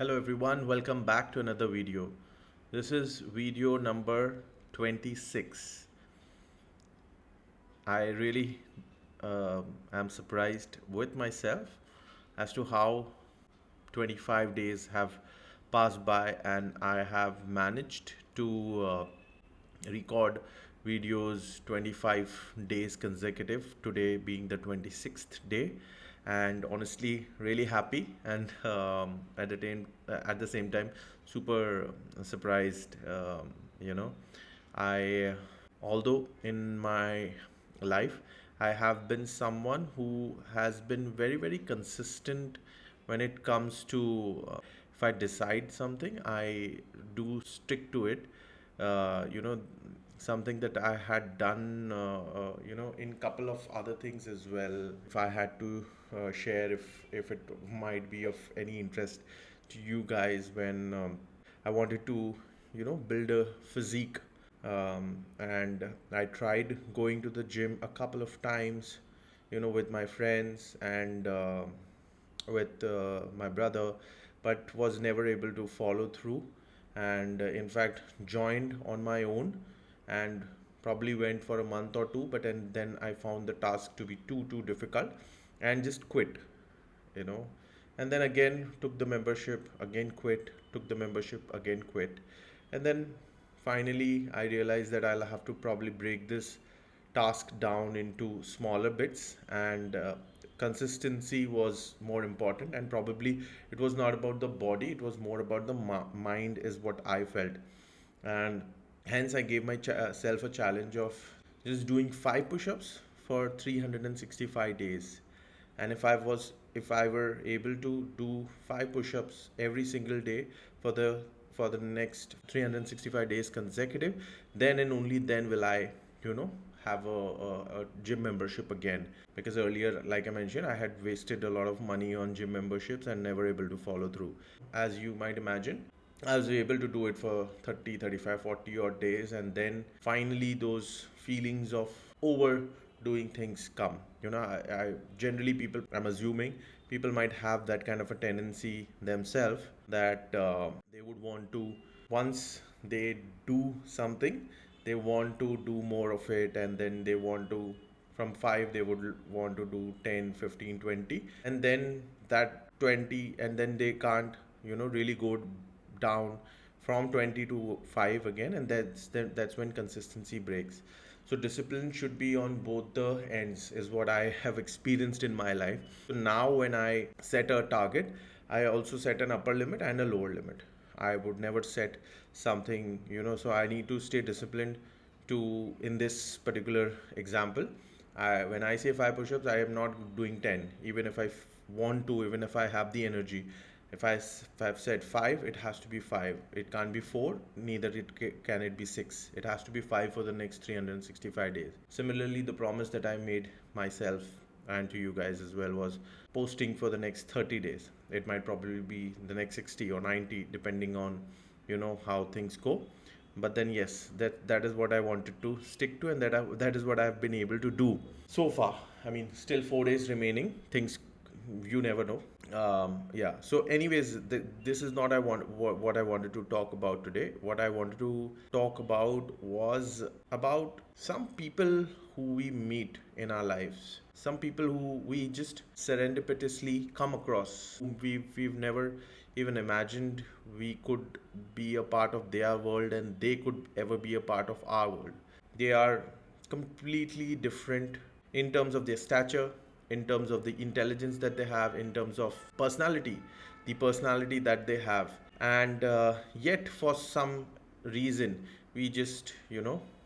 Hello everyone, welcome back to another video. This is video number 26. I really am surprised with myself as to how 25 days have passed by and I have managed to record videos 25 days consecutive, today being the 26th day, and honestly really happy and at the same time super surprised. You know I Although in my life I have been someone who has been very consistent when it comes to if I decide something, I do stick to it. Something that I had done, in couple of other things as well. If I had to share, if it might be of any interest to you guys, when I wanted to, build a physique, and I tried going to the gym a couple of times, with my friends and with my brother, but was never able to follow through. And in fact, joined on my own and probably went for a month or two, but then I found the task to be too difficult and just quit, you know. And then again took the membership, again quit, took the membership, again quit. And then finally I realized that I'll have to probably break this task down into smaller bits, and consistency was more important, and probably it was not about the body, it was more about the mind, is what I felt. And hence I gave myself a challenge of just doing 5 push-ups for 365 days. And if I were able to do 5 push-ups every single day for the next 365 days consecutive, then and only then will I, you know have a gym membership again. Because earlier, like I mentioned, I had wasted a lot of money on gym memberships and never able to follow through. As you might imagine, I was able to do it for 30, 35, 40 odd days, and then finally those feelings of overdoing things come. I generally, I'm assuming people might have that kind of a tendency themselves, that they would want to, once they do something, they want to do more of it, and then they want to, from 5 they would want to do 10, 15, 20, and then that 20, and then they can't, really go down from 20 to 5 again, and that's when consistency breaks. So discipline should be on both the ends, is what I have experienced in my life. So now when I set a target, I also set an upper limit and a lower limit. I would never set something, so I need to stay disciplined to, in this particular example, when I say 5 push-ups, I am not doing 10, even if I want to, even if I have the energy. If I've said 5, it has to be 5. It can't be 4, neither can it be 6. It has to be 5 for the next 365 days. Similarly, the promise that I made myself and to you guys as well was posting for the next 30 days. It might probably be the next 60 or 90, depending on, how things go. But then yes, that is what I wanted to stick to, and that is what I've been able to do so far. I mean, still 4 days remaining. Things, you never know. Yeah. So, anyways, this is not what I wanted to talk about today. What I wanted to talk about was about some people who we meet in our lives. Some people who we just serendipitously come across, whom we've never even imagined we could be a part of their world, and they could ever be a part of our world. They are completely different in terms of their stature, in terms of the intelligence that they have, in terms of personality, the personality that they have. And yet, for some reason, we just,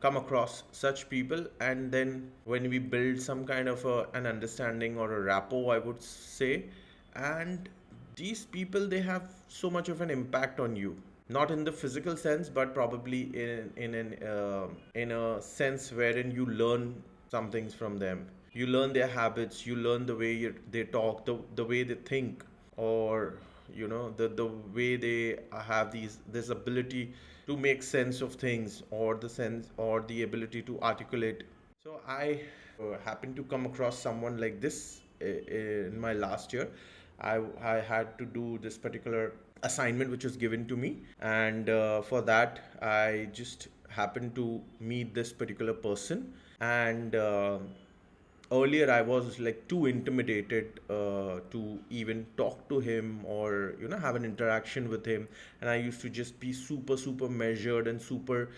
come across such people, and then when we build some kind of an understanding or a rapport, I would say, and these people, they have so much of an impact on you, not in the physical sense, but probably in a sense wherein you learn some things from them. You learn their habits, you learn the way they talk, the way they think, or the way they have this ability to make sense of things, or the sense or the ability to articulate. So I happened to come across someone like this in my last year. I had to do this particular assignment which was given to me, and for that I just happened to meet this particular person. And earlier I was like too intimidated to even talk to him or have an interaction with him, and I used to just be super measured and super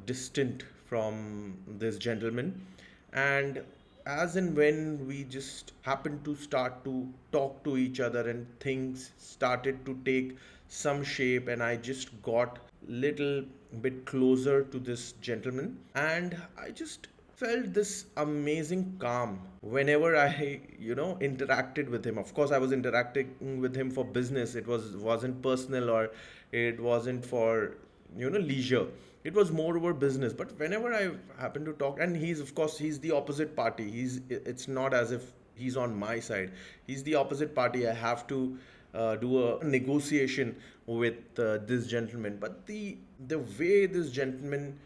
distant from this gentleman. And as and when we just happened to start to talk to each other and things started to take some shape, and I just got little bit closer to this gentleman, and I just felt this amazing calm whenever I interacted with him. Of course I was interacting with him for business. It wasn't personal, or it wasn't for leisure. It was more over business. But whenever I happen to talk, and he's, of course, he's the opposite party. It's not as if he's on my side. He's the opposite party. I have to do a negotiation with this gentleman. But the way this gentleman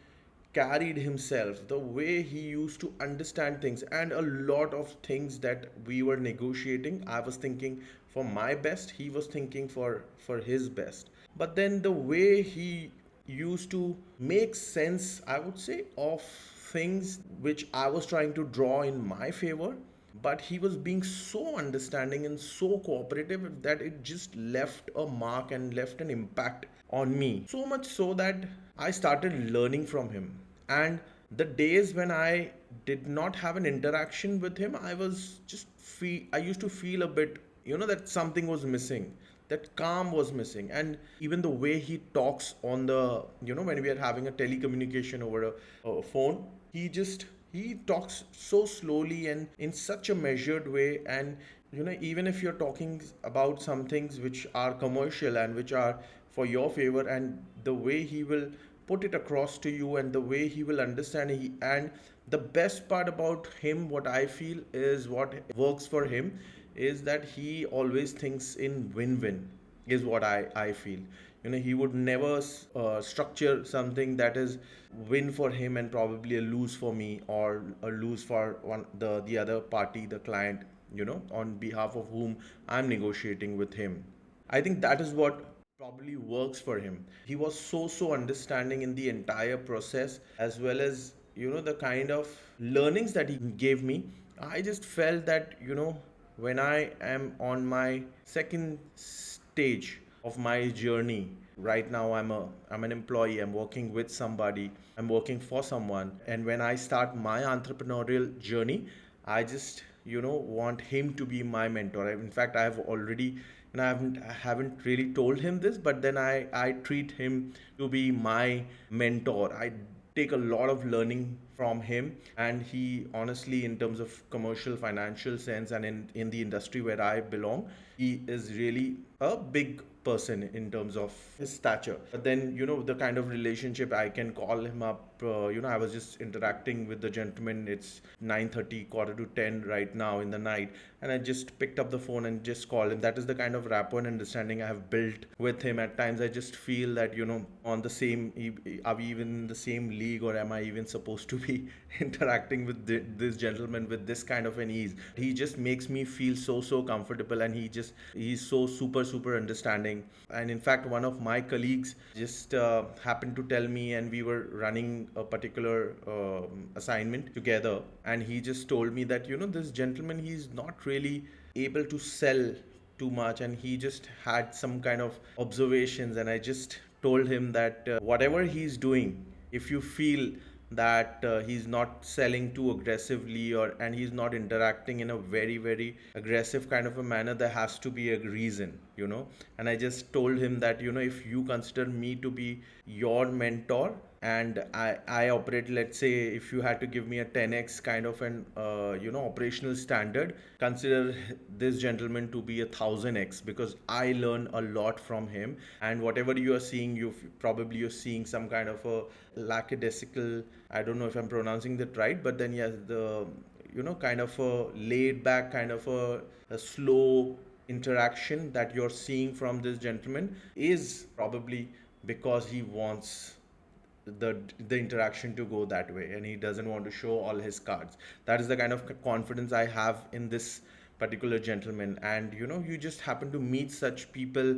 carried himself, the way he used to understand things, and a lot of things that we were negotiating, I was thinking for my best, he was thinking for his best. But then the way he used to make sense, I would say, of things which I was trying to draw in my favor, but he was being so understanding and so cooperative that it just left a mark and left an impact on me. So much so that I started learning from him. And the days when I did not have an interaction with him, I used to feel a bit, that something was missing. That calm was missing. And even the way he talks on the, when we are having a telecommunication over a phone, he talks so slowly and in such a measured way. And even if you're talking about some things which are commercial and which are for your favor, and the way he will put it across to you, and the way he will understand, and the best part about him, what I feel is what works for him, is that he always thinks in win-win, is what I feel. He would never structure something that is win for him and probably a lose for me, or a lose for the other party, the client, on behalf of whom I'm negotiating with him. I think that is what probably works for him. He was so understanding in the entire process, as well as the kind of learnings that he gave me. I just felt that when I am on my second stage of my journey. Right now I'm an employee, I'm working with somebody, I'm working for someone, and when I start my entrepreneurial journey, I just want him to be my mentor. In fact, I have already, I haven't really told him this, but then I treat him to be my mentor. I take a lot of learning from him, and he honestly, in terms of commercial financial sense, and in the industry where I belong, he is really a big person in terms of his stature. But then the kind of relationship, I can call him up. I was just interacting with the gentleman. It's 9:30, quarter to 10 right now in the night, and I just picked up the phone and just called him. That is the kind of rapport and understanding I have built with him. At times I just feel that on the same, are we even in the same league, or am I even supposed to be interacting with this gentleman with this kind of an ease? He just makes me feel so comfortable, and he's so super understanding. And in fact, one of my colleagues just happened to tell me, and we were running a particular assignment together, and he just told me that this gentleman, he's not really able to sell too much, and he just had some kind of observations. And I just told him that whatever he's doing, if you feel that he's not selling too aggressively, or and he's not interacting in a very aggressive kind of a manner, there has to be a reason. And I just told him that if you consider me to be your mentor, and I operate, let's say, if you had to give me a 10x kind of an operational standard, consider this gentleman to be 1,000x, because I learn a lot from him. And whatever you are seeing, you're seeing some kind of a lackadaisical, I don't know if I'm pronouncing that right, but then yes, the kind of a laid back, kind of a slow interaction that you're seeing from this gentleman is probably because he wants the interaction to go that way, and he doesn't want to show all his cards. That is the kind of confidence I have in this particular gentleman. And you just happen to meet such people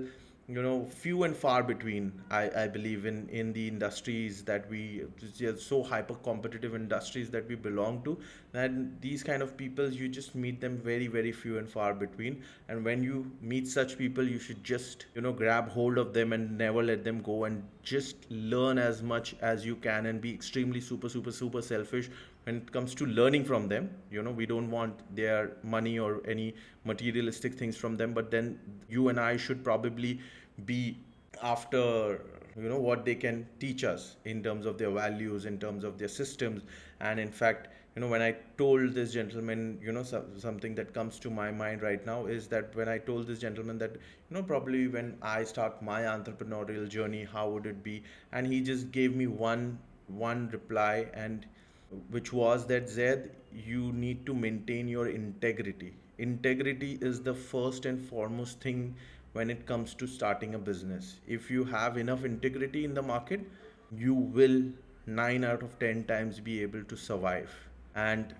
few and far between. I believe in the industries that we, so hyper competitive industries that we belong to, that these kind of people, you just meet them very very few and far between. And when you meet such people, you should just grab hold of them and never let them go, and just learn as much as you can, and be extremely super super super selfish when it comes to learning from them. We don't want their money or any materialistic things from them, but then you and I should probably be after what they can teach us in terms of their values, in terms of their systems. And in fact, when I told this gentleman, something that comes to my mind right now is that when I told this gentleman that probably when I start my entrepreneurial journey, how would it be? And he just gave me one reply, and which was that, Zed, you need to maintain your integrity. Integrity is the first and foremost thing when it comes to starting a business. If you have enough integrity in the market, you will 9 out of 10 times be able to survive. And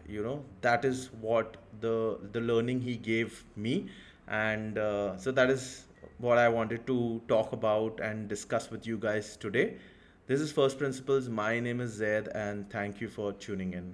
that is what the learning he gave me. And so that is what I wanted to talk about and discuss with you guys today. This is First Principles. My name is Zaid, and thank you for tuning in.